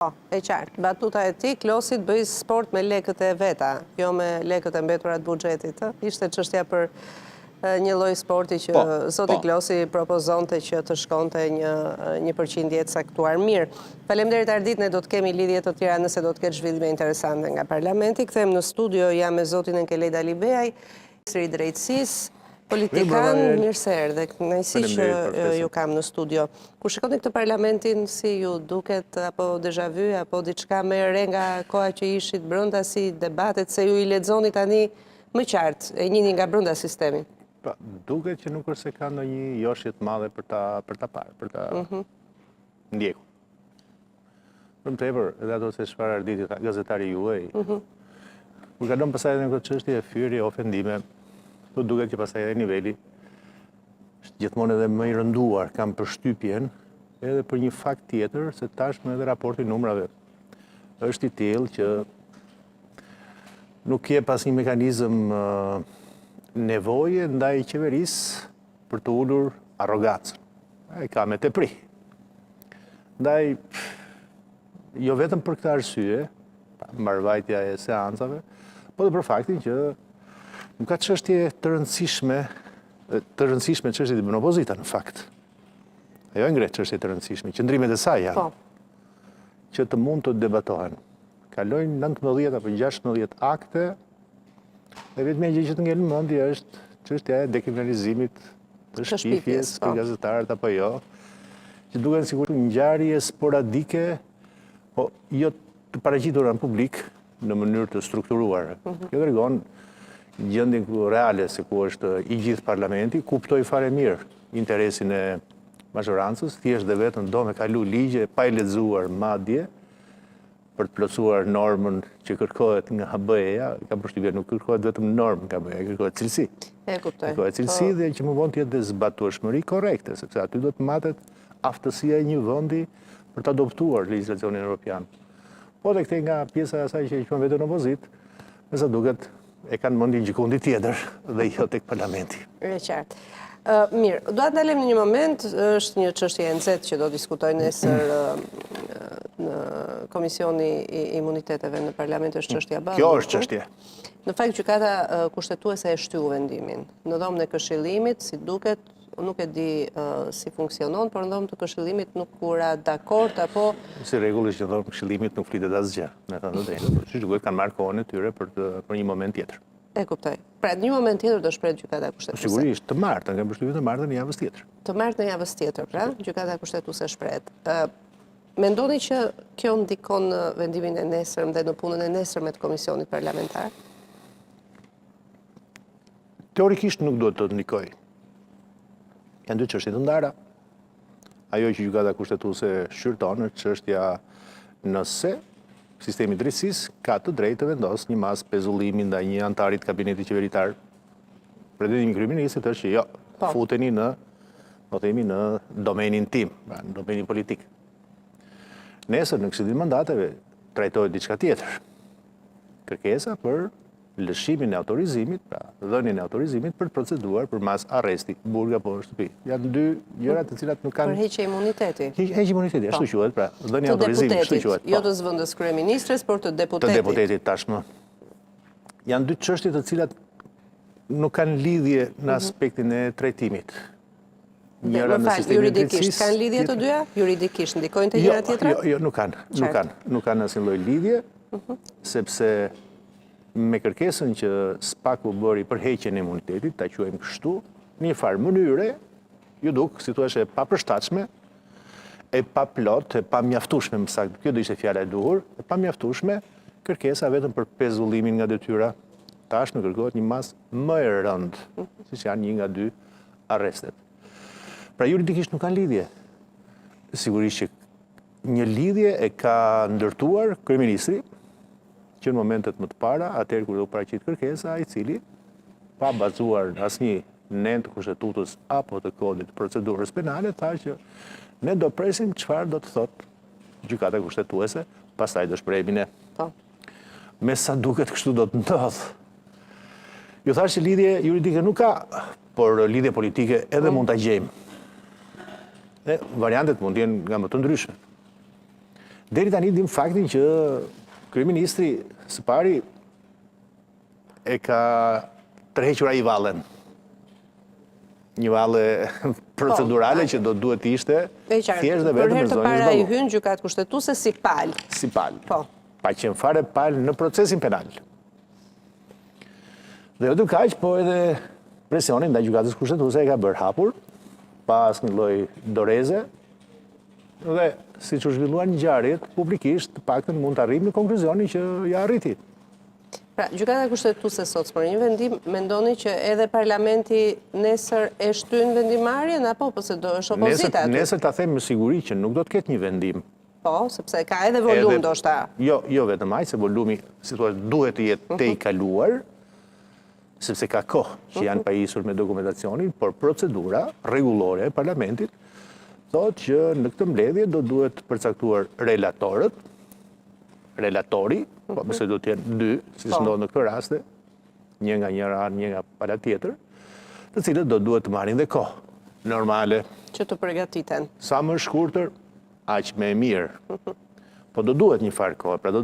E qartë, batuta e ti, Klosit bëj sport me lekët e veta, jo me lekët e mbetura të buxhetit. Ishte çështja për një lloj sporti që zoti Klosi propozonte që të shkonte një përqindje të saktuar. Mirë, faleminderit Ardit, ne do të kemi lidhje të tjera nëse do të ketë zhvillime interesante nga parlamenti. Kthehem në studio, jam me zotin Enkelej Dalibeaj, ministri i drejtësisë, politikan, mirë se erdhe, kënaqësi që ju kam në studio. Kur shikoni këtë parlamentin, si ju duket, apo déjà vu, apo diçka më e re nga koha që ishit brenda, si debatet, se ju i lexoni tani më qartë, e njihni nga brenda sistemi? Duket që nuk është se ka ndonjë joshje të madhe për ta parë, për ta ndjekur. Për më tepër, edhe ato se çfarë Arditi tha, gazetari juaj, kur kalon pasaj në këtë çështje fyerje, ofendime, do duket që pasaj edhe niveli është gjithmonë edhe më i rënduar, kam përshtypjen edhe për një fakt tjetër, se tashmë edhe raporti numrave është i tillë që nuk je pas një mekanizëm nevoje ndaj qeverisë për të ulur arrogancën. E ka me tepri. Ndaj, jo vetëm për këtë arsye, mbarvajtja e seancave, po dhe për faktin që nuk ka çështje të rëndësishme çështjet e bën opozita në fakt. Ajo e ngre çështje të rëndësishme, qëndrimet e saj janë që të mund të debatohen. Kalojnë 19 apo 16 akte, dhe vetëm gjë që të ngel në mendje është çështja e dekriminalizimit të shpifjes për gazetarët apo jo, që duken sikur ngjarje sporadike, po jo të paraqitura në publik në mënyrë të strukturuar. Kjo tregon gjendjen reale se ku është i gjithë parlamenti, kuptoi fare mirë interesin e mazhorancës, thjesht dhe vetëm do me kalu ligje pa i lexuar madje për të plotësuar normën që kërkohet nga BE-ja, kam përshtypjen nuk kërkohet vetëm normë nga BE-ja, kërkohet cilësi. E kuptoj. Kërkohet cilësi dhe që më vonë të jetë dhe zbatueshmëri korrekte, sepse aty do të matet aftësia e një vendi për të adoptuar legjislacionin evropian. Po dhe këte nga pjesa e asaj që quhen vetën opozit, me sa duket e kanë mendin gjikundi tjetër dhe jo tek parlamenti. E qartë. Mirë, do të ndalem në një moment, është një çështje e nxehtë që do diskutoj nesër në Komisioni i Imuniteteve në Parlament, është çështja Balluku. Kjo është çështje. Në fakt gjykata kushtetuese e shtyu vendimin. Në dhomën e këshillimit, si duket, nuk e di si funksionon, por në dhomën e këshillimit nuk ura dakord apo si rregullisht që dhomën e këshillimit nuk flitet asgjë, me thënë të drejtën. Siç duket kanë marrë kohën e tyre për një moment tjetër. E kuptoj. Pra, një moment tjetër do shprehet gjykata kushtetuese. Sigurisht, të martën, kam përshtypjen të martën në javës tjetër. Të martën në javës tjetër, pra, gjykata kushtetuese shprehet. Mendoni që kjo ndikon në vendimin e nesërm dhe në punën e nesërme të komisionit parlamentar? Teorikisht nuk duhet të ndikoj. Janë dy çështje të ndara. Ajo që gjykata kushtetuese shqyrton është çështja nëse sistemi i drejtësisë ka të drejtë të vendosë një mas pezullimi ndaj një antarit kabinetit qeveritar. Pretendimi i kryeministit është që jo, futeni në domenin tim, në domenin politik. Nesër në këshillim mandateve trajtohet diçka tjetër. Kërkesa për lëshimin e autorizimit, pra dhënien e autorizimit për të proceduar për mas arresti, burg apo shtëpi. Janë dy gjëra të cilat nuk kanë. Për heqje imuniteti. Heqje imuniteti, ashtu quhet, pra dhënia e autorizimit, ashtu quhet. Jo të zëvendës kryeministres, por të deputetit. Të deputetit tashmë. Janë dy çështje të cilat nuk kanë lidhje në aspektin e trajtimit. Njëra në sistemin e drejtësisë. Juridikisht kanë lidhje të dyja? Juridikisht ndikojnë te gjëra tjetra? Jo, nuk kanë. Nuk kanë asnjë lloj lidhje, sepse me kërkesën që SPAK-u bëri për heqjen e imunitetit, ta quajmë kështu, në një farë mënyre, ju duk, si thua, e papërshtatshme, e paplot, e pamjaftueshme, më saktë, kjo do ishte fjala e duhur, e pamjaftueshme, kërkesa vetëm për pezullimin nga detyra. Tashmë kërkohet një mas më e rëndë, siç janë një nga dy arrestet. Pra juridikisht nuk kanë lidhje. Sigurisht që një lidhje e ka ndërtuar kryeministri, që në momentet më të para, atëherë kur do paraqit kërkesa, i cili, pa bazuar në asnjë nen të kushtetutës apo të kodit të procedurës penale, tha që ne do presim çfarë do të thotë gjykata kushtetuese, pastaj do shprehemi ne. Me sa duket kështu do të ndodh. Ju thash që lidhje juridike nuk ka, por lidhje politike edhe mund ta gjejmë. Variantet mund të jenë nga më të ndryshme. Deri tani dim faktin që kryeministri së pari e ka tërhequr ai vallen. Një valle procedurale që do duhet ishte thjesht dhe vetëm për herë të zonjës para i Ballu. hyn gjykatë kushtetuese si palë. Si palë. Po. Pa qenë fare palë në procesin penal. Dhe vetëm kaq, po edhe presionin ndaj gjykatës kushtetuese e ka bërë hapur, pas një lloj doreze, dhe siç u zhvilluan ngjarjet publikisht, të paktën mund të arrijmë në konkluzionin që ja arriti. Pra, gjykata kushtetuese sot për një vendim, mendoni që edhe parlamenti nesër e shtyn vendimarrjen apo pse do është opozita aty? Nesër ta them me siguri që nuk do të ketë një vendim. Po, sepse ka edhe volum ndoshta. Jo vetëm aq, se volumi, si thua, duhet të jetë te i kaluar, sepse ka kohë që janë pajisur me dokumentacionin, por procedura rregullore e parlamentit thotë që në këtë mbledhje do duhet përcaktuar relatori, po përse do të jenë dy, siç ndodh në këtë raste, një nga njëra anë, një nga pala tjetër, të cilët do duhet të marrin dhe kohë normale. Që të përgatiten. Sa më shkurtër, aq më e mirë. Po do duhet një farë kohë, pra do